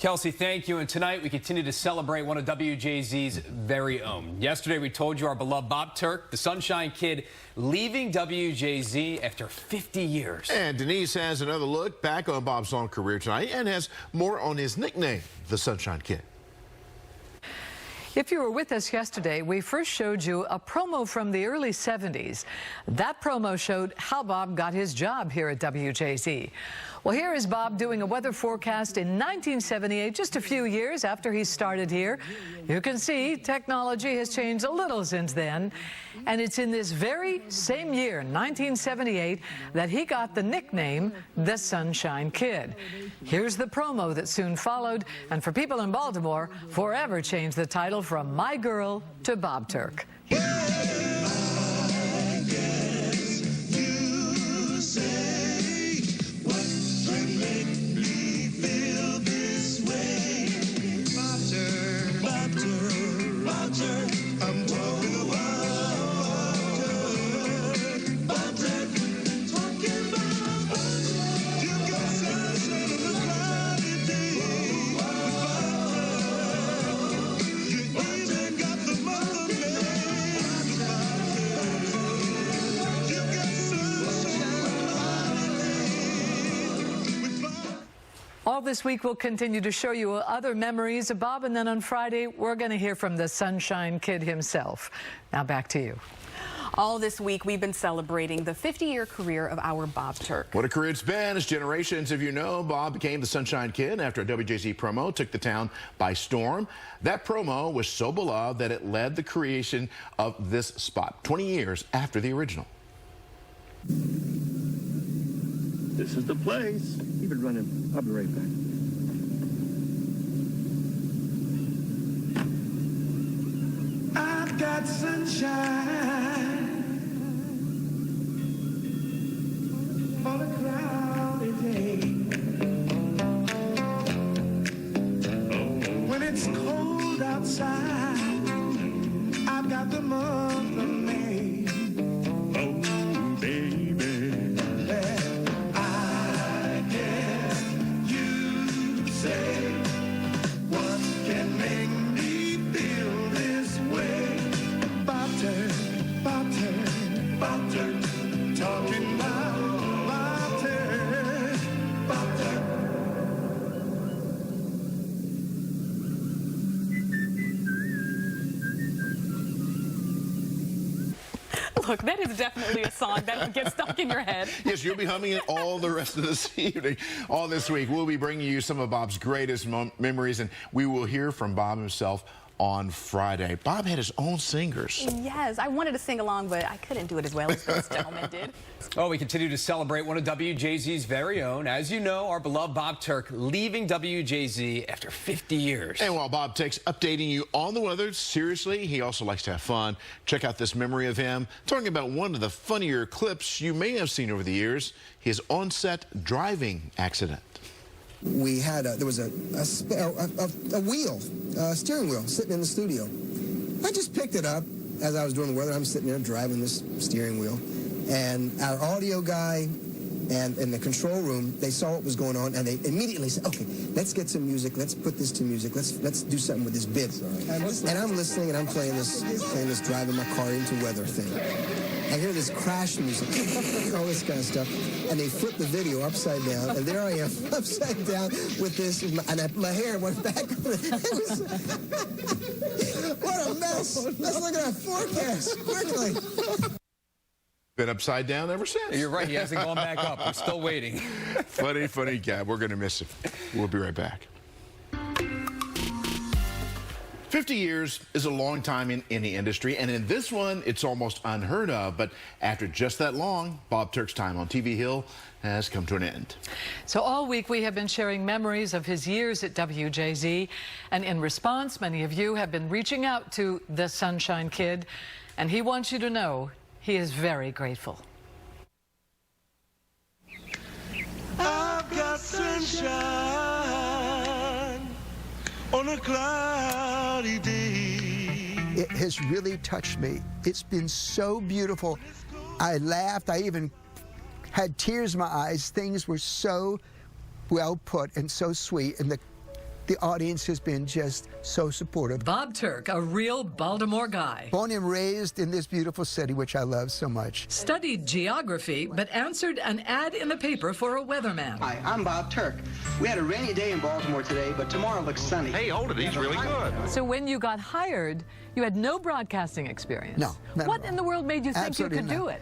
Kelsey, thank you. And tonight we continue to celebrate one of WJZ's very own. Yesterday we told you our beloved Bob Turk, the Sunshine Kid, leaving WJZ after 50 years. And Denise has another look back on Bob's long career tonight and has more on his nickname, the Sunshine Kid. If you were with us yesterday, we first showed you a promo from the early 70s. That promo showed how Bob got his job here at WJZ. Well, here is Bob doing a weather forecast in 1978, just a few years after he started here. You can see technology has changed a little since then. And it's in this very same year, 1978, that he got the nickname, the Sunshine Kid. Here's the promo that soon followed, and for people in Baltimore, forever changed the title from My Girl to Bob Turk. All this week, we'll continue to show you other memories of Bob, and then on Friday, we're going to hear from the Sunshine Kid himself. Now back to you. All this week, we've been celebrating the 50-year career of our Bob Turk. What a career it's been. As generations of you know, Bob became the Sunshine Kid after a WJZ promo took the town by storm. That promo was so beloved that it led the creation of this spot 20 years after the original. This is the place. Keep it running. I'll be right back. I've got sunshine on a cloudy day. When it's cold outside, I've got the month of May. Oh, baby. Look, that is definitely a song that gets stuck in your head. Yes, you'll be humming it all the rest of this evening. All this week, we'll be bringing you some of Bob's greatest memories, and we will hear from Bob himself on Friday. Bob had his own singers. Yes, I wanted to sing along, but I couldn't do it as well as this gentleman did. Oh, we continue to celebrate one of WJZ's very own. As you know, our beloved Bob Turk leaving WJZ after 50 years. And while Bob takes updating you on the weather seriously, he also likes to have fun. Check out this memory of him talking about one of the funnier clips you may have seen over the years, his on-set driving accident. We had there was a wheel, steering wheel, sitting in the studio. I just picked it up as I was doing the weather. I'm sitting there driving this steering wheel, and our audio guy and in the control room, they saw what was going on, and they immediately said, "Okay, let's get some music. Let's put this to music. Let's do something with this bit." And I'm listening, and I'm playing this driving my car into weather thing. I hear this crash music, all this kind of stuff, and they flip the video upside down, and there I am, upside down with this, and my hair went back. It was, what a mess. Let's look at our forecast, quickly. Been upside down ever since. You're right, he hasn't gone back up. We're still waiting. Funny guy. We're going to miss him. We'll be right back. 50 years is a long time in the industry, and in this one, it's almost unheard of. But after just that long, Bob Turk's time on TV Hill has come to an end. So all week we have been sharing memories of his years at WJZ, and in response, many of you have been reaching out to the Sunshine Kid, and he wants you to know he is very grateful. I've got sunshine on a cloudy day. It has really touched me. It's been so beautiful. I laughed. I even had tears in my eyes. Things were so well put and so sweet. And the audience has been just so supportive. Bob Turk, a real Baltimore guy. Born and raised in this beautiful city, which I love so much. Studied geography, but answered an ad in the paper for a weatherman. Hi, I'm Bob Turk. We had a rainy day in Baltimore today, but tomorrow looks sunny. Hey, hold it. He's really good. So when you got hired, you had no broadcasting experience. No. What in the world made you think Absolutely you could do it?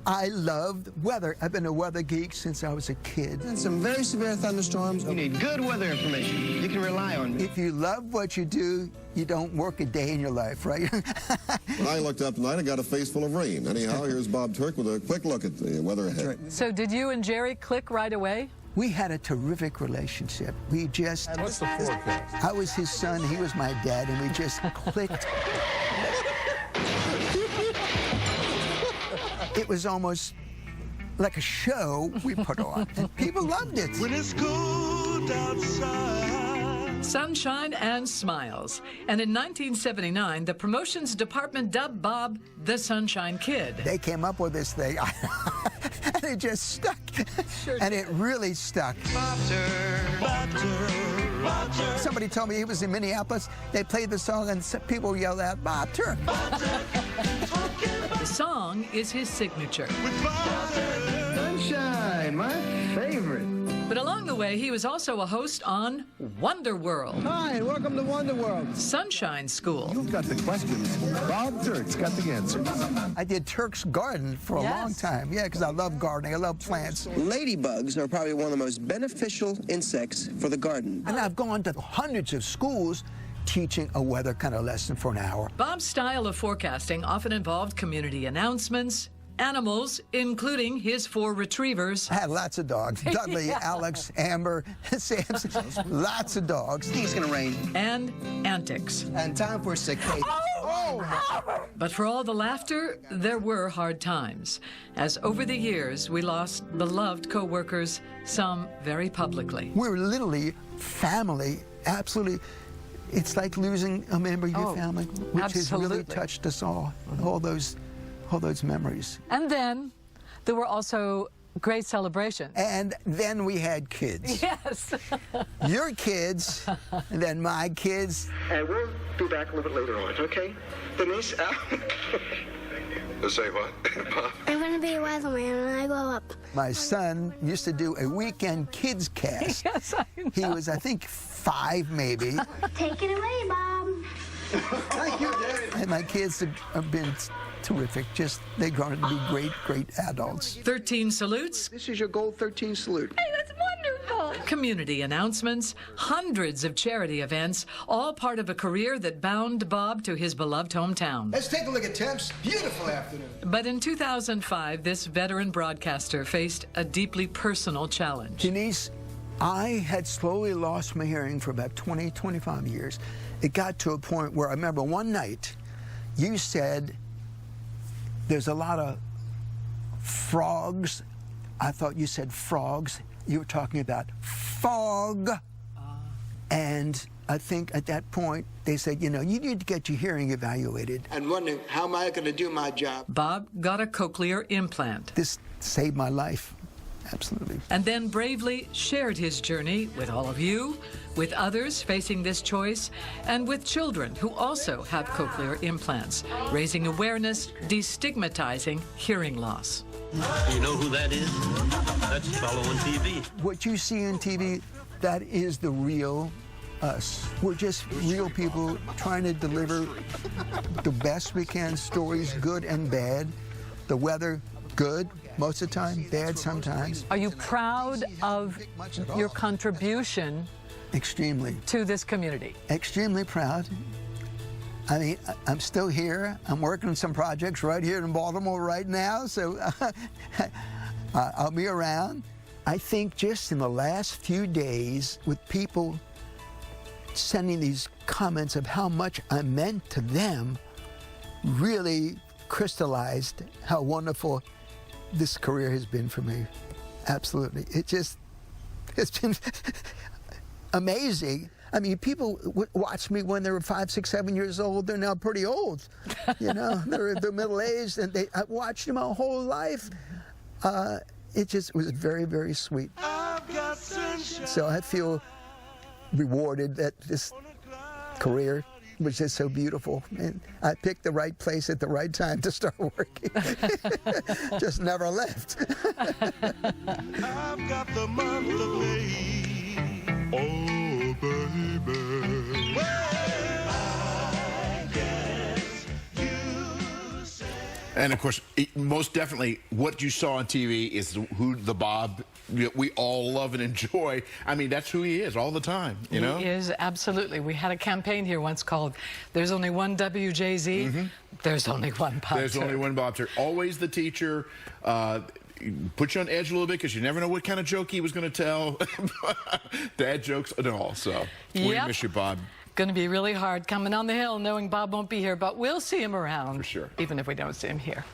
I loved weather. I've been a weather geek since I was a kid. And some very severe thunderstorms. You need good weather information you can rely on. If you love what you do, you don't work a day in your life, right? When I looked up tonight, I got a face full of rain. Anyhow, here's Bob Turk with a quick look at the weather ahead. So did you and Jerry click right away? We had a terrific relationship. We just... And what's the forecast? I was his son, he was my dad, and we just clicked. It was almost like a show we put on, and people loved it. When it's cold outside. Sunshine and smiles. And in 1979, the promotions department dubbed Bob the Sunshine Kid. They came up with this thing, and it just stuck. And it really stuck. Bob Turk, Bob Turk. Somebody told me he was in Minneapolis. They played the song, and people yelled out, "Bob Turk." The song is his signature. Sunshine, my favorite. But along the way, he was also a host on Wonder World, Hi, welcome to Wonder World. Sunshine School, You've got the questions. Bob Turk's got the answers. I did Turk's Garden for a long time. Yeah, because I love gardening. I love plants. Ladybugs are probably one of the most beneficial insects for the garden. And I've gone to hundreds of schools teaching a weather kind of lesson for an hour. Bob's style of forecasting often involved community announcements, animals, including his 4 retrievers, I had lots of dogs. Dudley, Alex, Amber, Samson, lots of dogs. I think it's going to rain. and antics. And time for a sick cake. But for all the laughter, there were hard times, as over the years we lost beloved co-workers, some very publicly. We're literally family, absolutely. It's like losing a member of your family, which has really absolutely. touched us all those memories. And then there were also great celebrations. And then we had kids. Yes. Your kids, and then my kids. And we'll be back a little bit later on, okay? Denise, out. Say what? Bob? I'm going to be a weatherman when I grow up. My son used to do a weekend kids cast. Yes, I know. He was, I think, 5 maybe. Take it away, Bob. Thank you, Dad. And my kids have been terrific. Just, they've grown to be great, great adults. 13 salutes, This is your Gold 13 salute. that's wonderful. Community announcements, hundreds of charity events, all part of a career that bound Bob to his beloved hometown. Let's take a look at temps. Beautiful afternoon. But in 2005, this veteran broadcaster faced a deeply personal challenge. Denise, I had slowly lost my hearing for about 20, 25 years. It got to a point where I remember one night you said, there's a lot of frogs. I thought you said frogs. You were talking about fog. And I think at that point, they said, you need to get your hearing evaluated. And wondering, how am I going to do my job? Bob got a cochlear implant This saved my life. Absolutely. and then bravely shared his journey with all of you, with others facing this choice, and with children who also have cochlear implants, raising awareness, destigmatizing hearing loss. You know who that is? That's a fellow on TV. What you see on TV, that is the real us. We're just real people trying to deliver the best we can, stories, good and bad. The weather, good most of the time, bad sometimes. Are you proud of your contribution Extremely. to this community? Extremely proud. I mean, I'm still here. I'm working on some projects right here in Baltimore right now, so I'll be around. I think just in the last few days, with people sending these comments of how much I meant to them, really crystallized how wonderful this career has been for me. Absolutely. It's been amazing. I mean, people watched me when they were 5, 6, 7 years old. They're now pretty old, they're middle-aged, and I watched them my whole life. It just was very, very sweet. So I feel rewarded at this career, which is so beautiful. And I picked the right place at the right time to start working. Just never left. I've got the month of May. Oh, baby. I guess you say. And of course, most definitely, what you saw on TV is who the Bob we all love and enjoy. I mean, that's who he is all the time, you know? He is, absolutely. We had a campaign here once called "There's Only One WJZ, There's Only One Bob There's Turk." only one Bob Turk. Always the teacher. Put you on edge a little bit because you never know what kind of joke he was going to tell. Dad jokes and all. So we miss you, Bob. Going to be really hard coming on the hill knowing Bob won't be here, but we'll see him around. For sure. Even if we don't see him here.